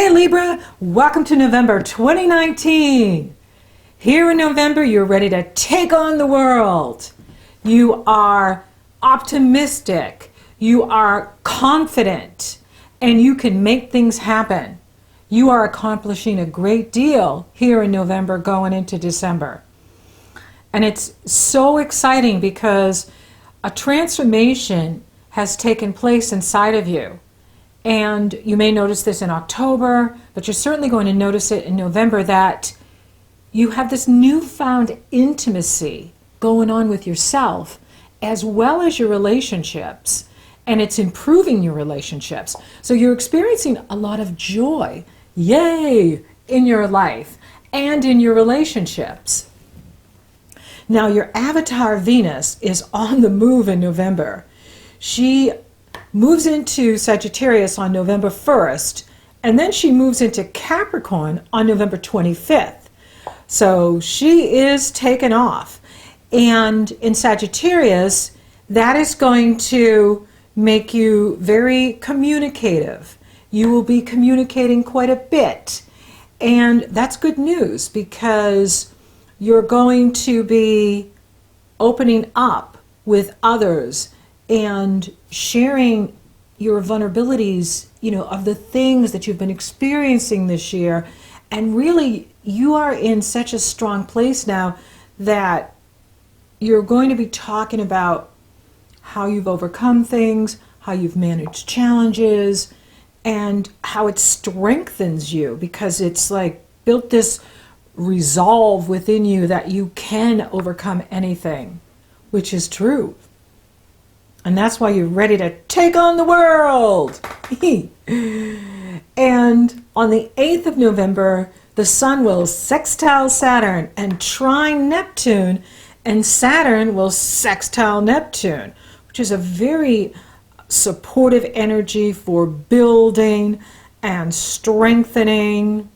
Hey Libra, welcome to November 2019. Here in November, you're ready to take on the world. You are optimistic, you are confident, and you can make things happen. You are accomplishing a great deal here in November going into December. And it's so exciting because a transformation has taken place inside of you. And you may notice this in October, but you're certainly going to notice it in November that you have this newfound intimacy going on with yourself as well as your relationships. And it's improving your relationships. So you're experiencing a lot of joy, yay, in your life and in your relationships. Now your avatar Venus is on the move in November. She moves into Sagittarius on November 1st, and then she moves into Capricorn on November 25th. So she is taken off. And in Sagittarius, that is going to make you very communicative. You will be communicating quite a bit. And that's good news because you're going to be opening up with others and sharing your vulnerabilities, of the things that you've been experiencing this year. And really, you are in such a strong place now that you're going to be talking about how you've overcome things, how you've managed challenges, and how it strengthens you because it's like built this resolve within you that you can overcome anything, which is true. And that's why you're ready to take on the world. And on the 8th of November, the Sun will sextile Saturn and trine Neptune, and Saturn will sextile Neptune, which is a very supportive energy for building and strengthening.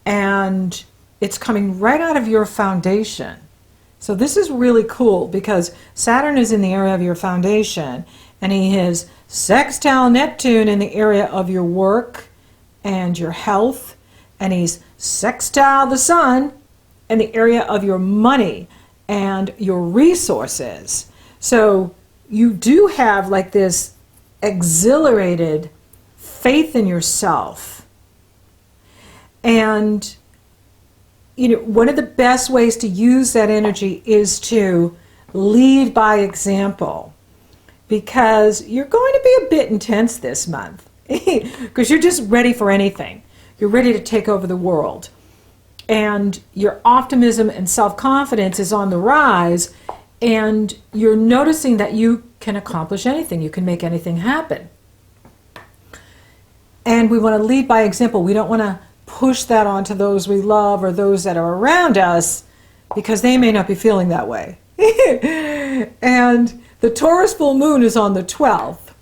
And it's coming right out of your foundation. So this is really cool because Saturn is in the area of your foundation and he is sextile Neptune in the area of your work and your health, and he's sextile the Sun in the area of your money and your resources. So you do have like this exhilarated faith in yourself. And one of the best ways to use that energy is to lead by example, because you're going to be a bit intense this month because you're just ready for anything. You're ready to take over the world. And your optimism and self-confidence is on the rise, and you're noticing that you can accomplish anything. You can make anything happen. And we want to lead by example. We don't want to push that onto those we love or those that are around us because they may not be feeling that way. And the Taurus full moon is on the 12th.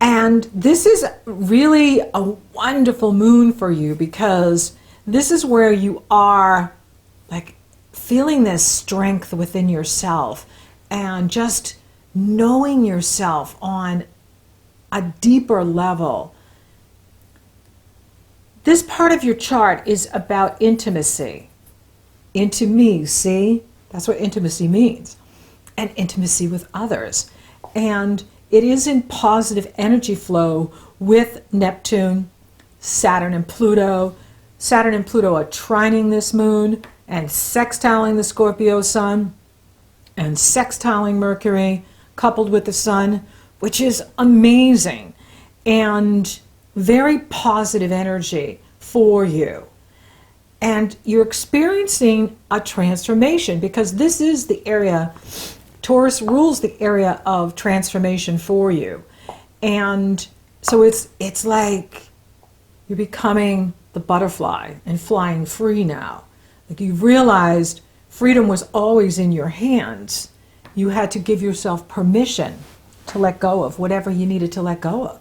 And this is really a wonderful moon for you because this is where you are like feeling this strength within yourself and just knowing yourself on a deeper level. This part of your chart is about intimacy. Into me, see? That's what intimacy means. And intimacy with others. And it is in positive energy flow with Neptune, Saturn, and Pluto. Saturn and Pluto are trining this moon and sextiling the Scorpio Sun and sextiling Mercury coupled with the Sun, which is amazing. And very positive energy for you. And you're experiencing a transformation because this is the area, Taurus rules the area of transformation for you. And so it's like you're becoming the butterfly and flying free now. Like you've realized freedom was always in your hands. You had to give yourself permission to let go of whatever you needed to let go of,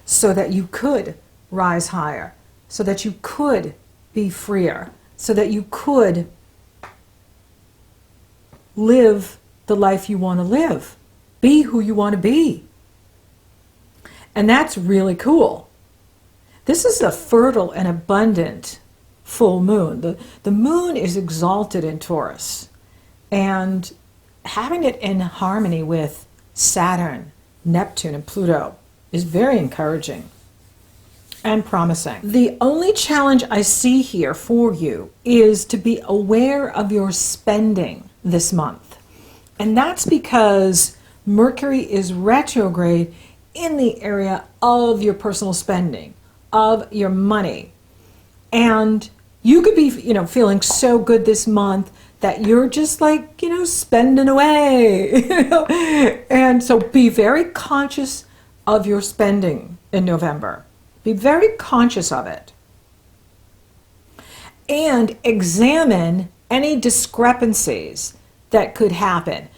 so that you could rise higher, so that you could be freer, so that you could live the life you want to live, be who you want to be. And that's really cool. This is a fertile and abundant full moon. The moon is exalted in Taurus, and having it in harmony with Saturn, Neptune, and Pluto is very encouraging and promising. The only challenge I see here for you is to be aware of your spending this month. And that's because Mercury is retrograde in the area of your personal spending, of your money. And you could be, feeling so good this month that you're just like, spending away. And so be very conscious of your spending in November. Be very conscious of it. And examine any discrepancies that could happen.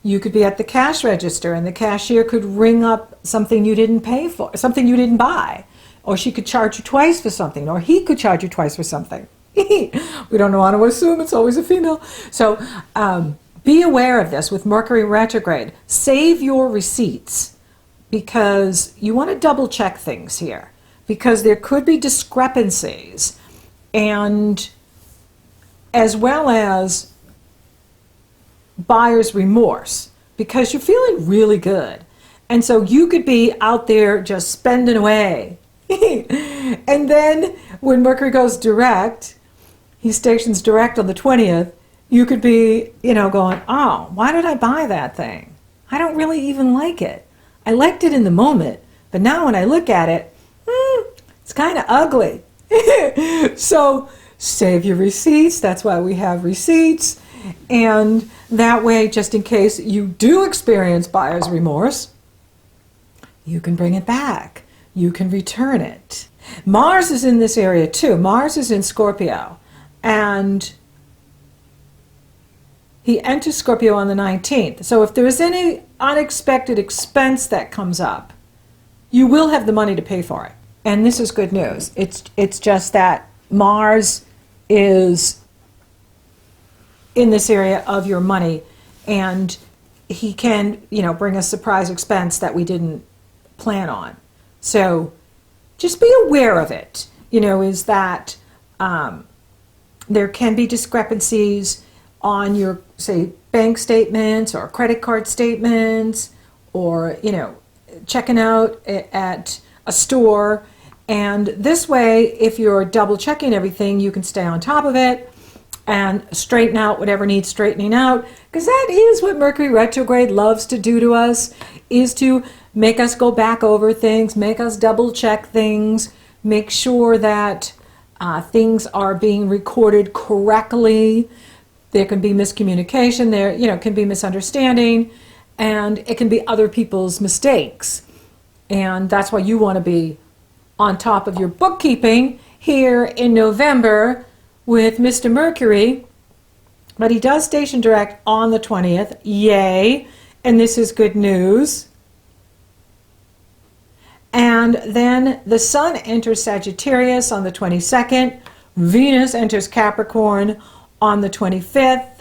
You could be at the cash register and the cashier could ring up something you didn't pay for, something you didn't buy. Or she could charge you twice for something, or he could charge you twice for something. We don't want to assume it's always a female. So be aware of this with Mercury retrograde. Save your receipts because you want to double check things here because there could be discrepancies, and as well as buyer's remorse because you're feeling really good. And so you could be out there just spending away. And then when Mercury goes direct, he stations direct on the 20th, you could be, going, oh, why did I buy that thing? I don't really even like it. I liked it in the moment, but now when I look at it, it's kind of ugly. So save your receipts. That's why we have receipts. And that way, just in case you do experience buyer's remorse, you can bring it back. You can return it. Mars is in this area too. Mars is in Scorpio, and he enters Scorpio on the 19th. So if there is any unexpected expense that comes up, you will have the money to pay for it. And this is good news. It's just that Mars is in this area of your money, and he can, bring a surprise expense that we didn't plan on. So just be aware of it, is that there can be discrepancies on your, say, bank statements or credit card statements or, checking out at a store. And this way, if you're double checking everything, you can stay on top of it and straighten out whatever needs straightening out, because that is what Mercury retrograde loves to do to us, is to make us go back over things, make us double check things, make sure that things are being recorded correctly. There can be miscommunication, there can be misunderstanding, and it can be other people's mistakes. And that's why you want to be on top of your bookkeeping here in November with Mr. Mercury. But he does station direct on the 20th. Yay! And this is good news. And then the Sun enters Sagittarius on the 22nd. Venus enters Capricorn on the 25th.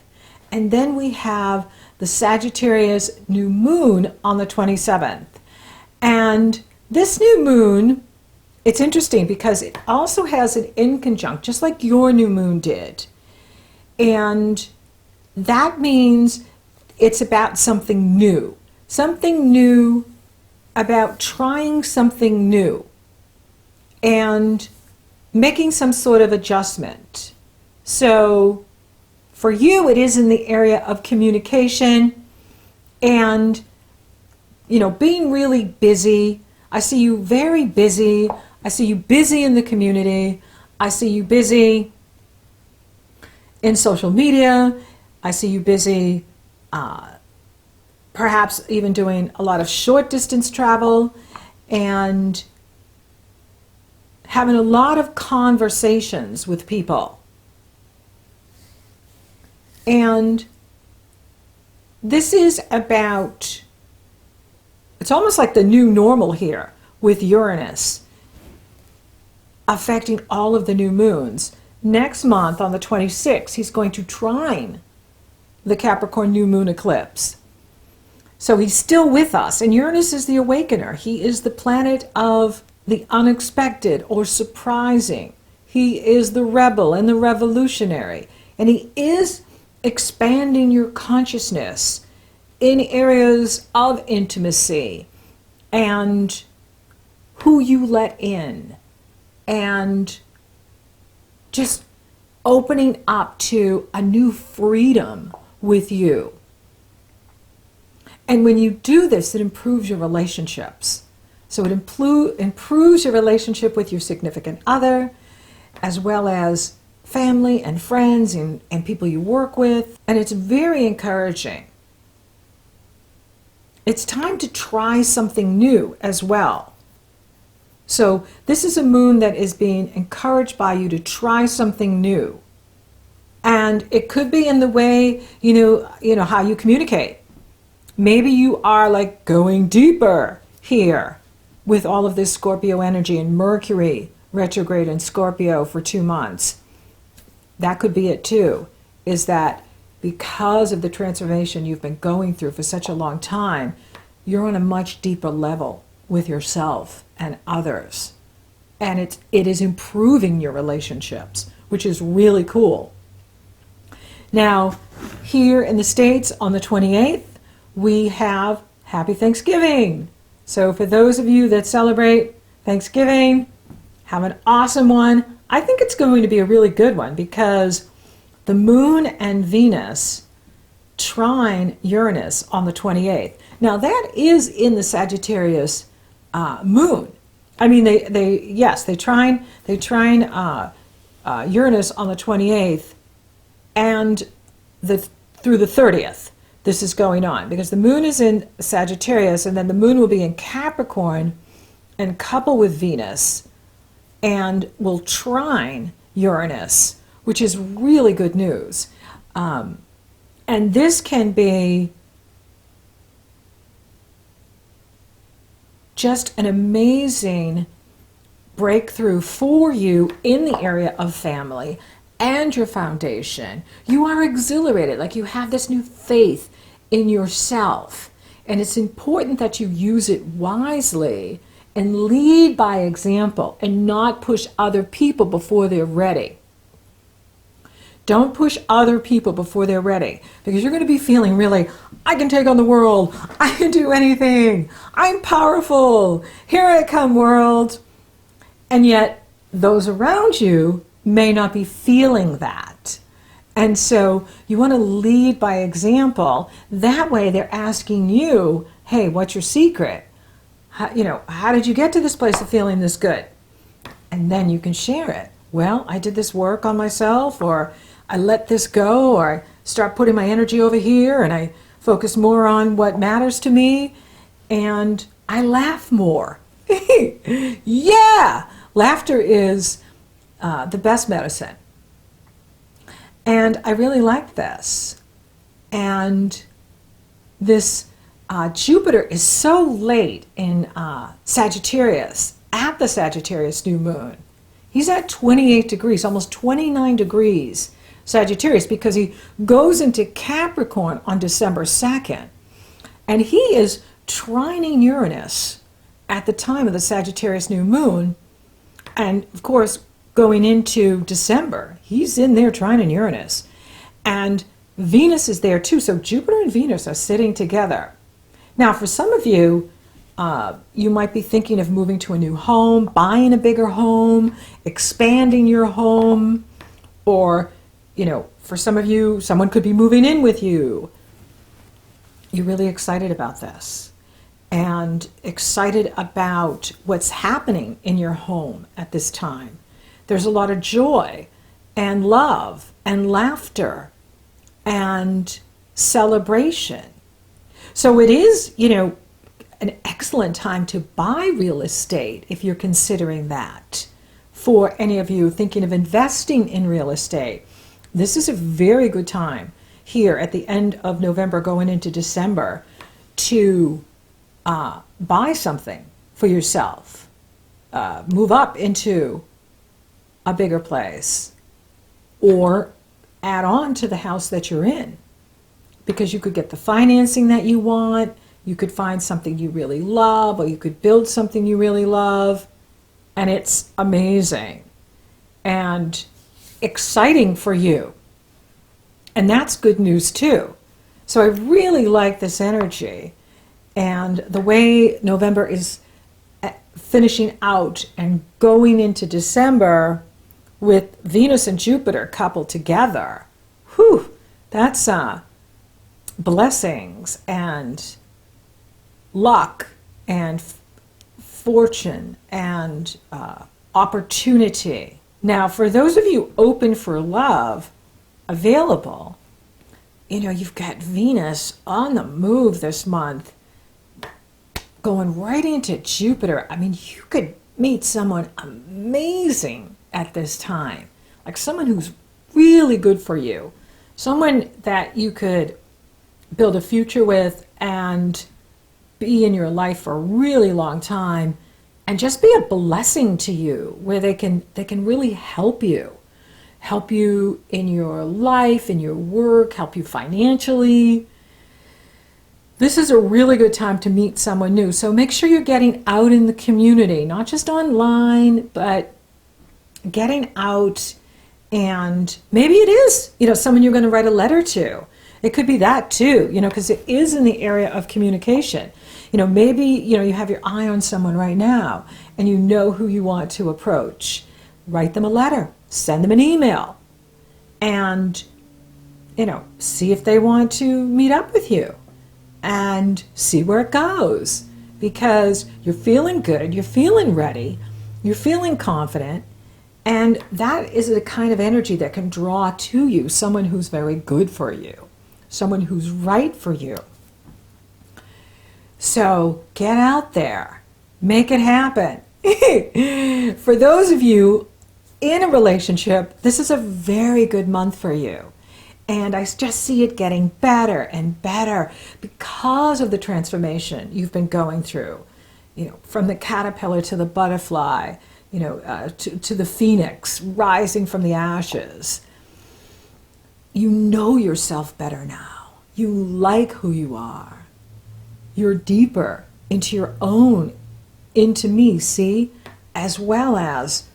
And then we have the Sagittarius new moon on the 27th. And this new moon, it's interesting because it also has an inconjunct, just like your new moon did. And that means it's about something new about trying something new and making some sort of adjustment. So for you, it is in the area of communication and, being really busy. I see you very busy. I see you busy in the community. I see you busy in social media. I see you busy perhaps even doing a lot of short distance travel and having a lot of conversations with people. And this is about, it's almost like the new normal here with Uranus affecting all of the new moons. Next month on the 26th, he's going to trine the Capricorn new moon eclipse. So he's still with us, and Uranus is the awakener. He is the planet of the unexpected or surprising. He is the rebel and the revolutionary. And he is expanding your consciousness in areas of intimacy and who you let in, and just opening up to a new freedom with you. And when you do this, it improves your relationships. So it improves your relationship with your significant other, as well as family and friends and people you work with. And it's very encouraging. It's time to try something new as well. So this is a moon that is being encouraged by you to try something new. And it could be in the way, you know how you communicate. Maybe you are like going deeper here with all of this Scorpio energy and Mercury retrograde in Scorpio for 2 months. That could be it too, is that because of the transformation you've been going through for such a long time, you're on a much deeper level with yourself and others. And it is improving your relationships, which is really cool. Now, here in the States on the 28th, we have Happy Thanksgiving. So for those of you that celebrate Thanksgiving, have an awesome one. I think it's going to be a really good one because the moon and Venus trine Uranus on the 28th. Now that is in the Sagittarius moon. I mean, they trine Uranus on the 28th and through the 30th. This is going on because the moon is in Sagittarius, and then the moon will be in Capricorn and couple with Venus and will trine Uranus, which is really good news. And this can be just an amazing breakthrough for you in the area of family and your foundation. You are exhilarated, like you have this new faith in yourself. And it's important that you use it wisely and lead by example and not push other people before they're ready. Don't push other people before they're ready, because you're going to be feeling really, I can take on the world. I can do anything. I'm powerful. Here I come, world. And yet those around you may not be feeling that. And so you want to lead by example. That way they're asking you, hey, what's your secret? How did you get to this place of feeling this good? And then you can share it. Well, I did this work on myself, or I let this go, or I start putting my energy over here and I focus more on what matters to me, and I laugh more. Yeah! Laughter is the best medicine. And I really like this. And this Jupiter is so late in Sagittarius, at the Sagittarius new moon. He's at 28 degrees, almost 29 degrees Sagittarius, because he goes into Capricorn on December 2nd. And he is trining Uranus at the time of the Sagittarius new moon. And of course, going into December, he's in there trining Uranus. And Venus is there too. So Jupiter and Venus are sitting together. Now, for some of you, you might be thinking of moving to a new home, buying a bigger home, expanding your home, or, for some of you, someone could be moving in with you. You're really excited about this and excited about what's happening in your home at this time. There's a lot of joy and love and laughter and celebration. So it is, an excellent time to buy real estate if you're considering that. For any of you thinking of investing in real estate, this is a very good time here at the end of November going into December to buy something for yourself. Move up into a bigger place, or add on to the house that you're in, because you could get the financing that you want, you could find something you really love, or you could build something you really love. and it's amazing and exciting for you. And that's good news too. So I really like this energy. And the way November is finishing out and going into December with Venus and Jupiter coupled together, whew, that's blessings and luck and fortune and opportunity. Now, for those of you open for love, available, you've got Venus on the move this month, going right into Jupiter. I mean, you could meet someone amazing at this time, like someone who's really good for you, someone that you could build a future with and be in your life for a really long time and just be a blessing to you, where they can really help you in your life, in your work, help you financially. This is a really good time to meet someone new. So make sure you're getting out in the community, not just online, but getting out. And maybe it is, someone you're going to write a letter to. It could be that too, because it is in the area of communication. Maybe, you have your eye on someone right now and you know who you want to approach. Write them a letter, send them an email, and, see if they want to meet up with you and see where it goes, because you're feeling good, you're feeling ready, you're feeling confident, and that is a kind of energy that can draw to you someone who's very good for you, someone who's right for you. So get out there, make it happen. For those of you in a relationship, this is a very good month for you. And I just see it getting better and better because of the transformation you've been going through, from the caterpillar to the butterfly, to the phoenix rising from the ashes. You know yourself better now. You like who you are. You're deeper into your own intimacy, as well as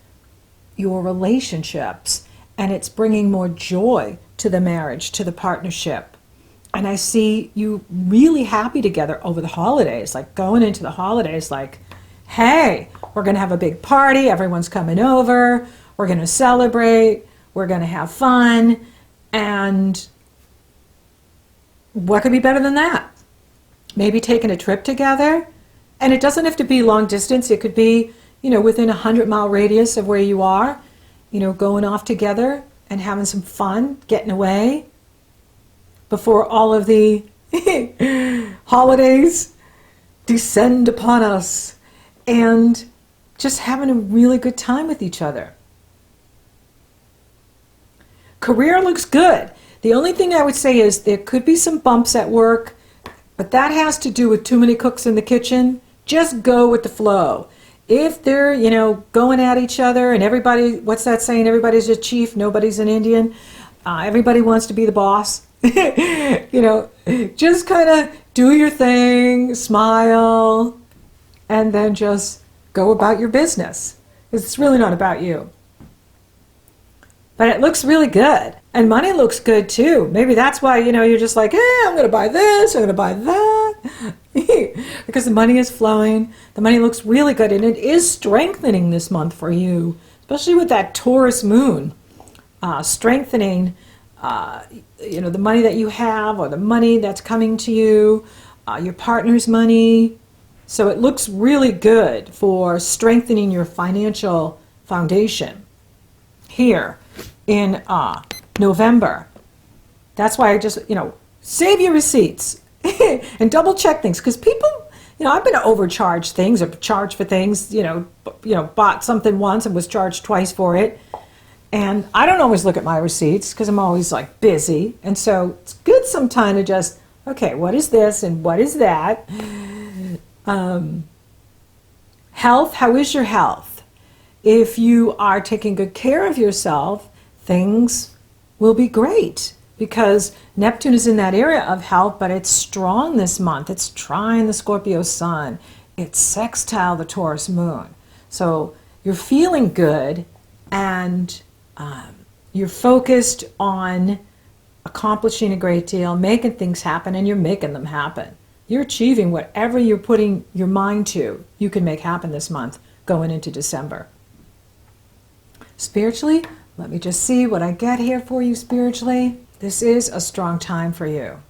your relationships. And it's bringing more joy to the marriage, to the partnership. And I see you really happy together over the holidays, like going into the holidays like, hey, we're going to have a big party, everyone's coming over, we're going to celebrate, we're going to have fun. And what could be better than that? Maybe taking a trip together. And it doesn't have to be long distance. It could be, within a 100-mile radius of where you are, going off together and having some fun, getting away before all of the holidays descend upon us, and just having a really good time with each other. Career looks good. The only thing I would say is there could be some bumps at work, but that has to do with too many cooks in the kitchen. Just go with the flow. If they're, going at each other and everybody, what's that saying? Everybody's a chief, nobody's an Indian. Everybody wants to be the boss. Just kind of do your thing, smile, and then just go about your business. It's really not about you. But it looks really good. And money looks good too. Maybe that's why, you're just like, hey, I'm going to buy this, I'm going to buy that. Because the money is flowing. The money looks really good. And it is strengthening this month for you, especially with that Taurus moon. Strengthening, the money that you have, or the money that's coming to you, your partner's money. So it looks really good for strengthening your financial foundation here in November. That's why I just, save your receipts and double check things, because people, I've been overcharged things or charged for things, bought something once and was charged twice for it. And I don't always look at my receipts because I'm always like busy. And so it's good sometime to just, okay, what is this and what is that? Health, how is your health? If you are taking good care of yourself, things will be great, because Neptune is in that area of health, but it's strong this month. It's trine the Scorpio sun. It's sextile the Taurus moon. So you're feeling good, and you're focused on accomplishing a great deal, making things happen, and you're making them happen. You're achieving whatever you're putting your mind to, you can make happen this month going into December. Spiritually, let me just see what I get here for you spiritually. This is a strong time for you.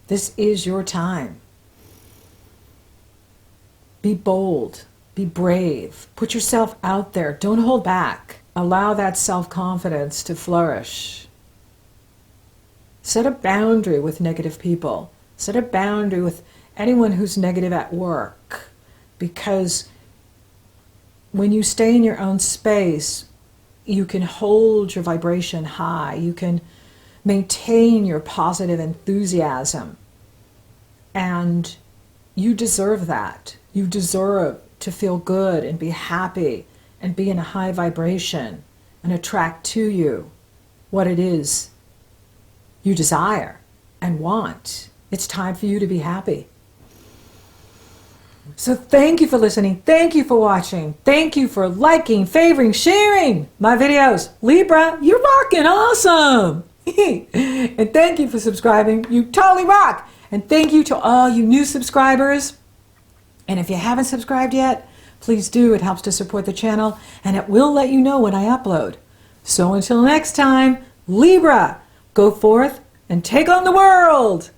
This is your time. Be bold. Be brave. Put yourself out there. Don't hold back. Allow that self-confidence to flourish. Set a boundary with negative people. Set a boundary with anyone who's negative at work. Because when you stay in your own space, you can hold your vibration high. You can maintain your positive enthusiasm. And you deserve that. You deserve to feel good and be happy and be in a high vibration and attract to you what it is you desire and want. It's time for you to be happy. So thank you for listening. Thank you for watching. Thank you for liking, favoring, sharing my videos. Libra, you're rocking awesome. And thank you for subscribing. You totally rock. And thank you to all you new subscribers. And if you haven't subscribed yet, please do. It helps to support the channel, and it will let you know when I upload. So until next time, Libra, go forth and take on the world.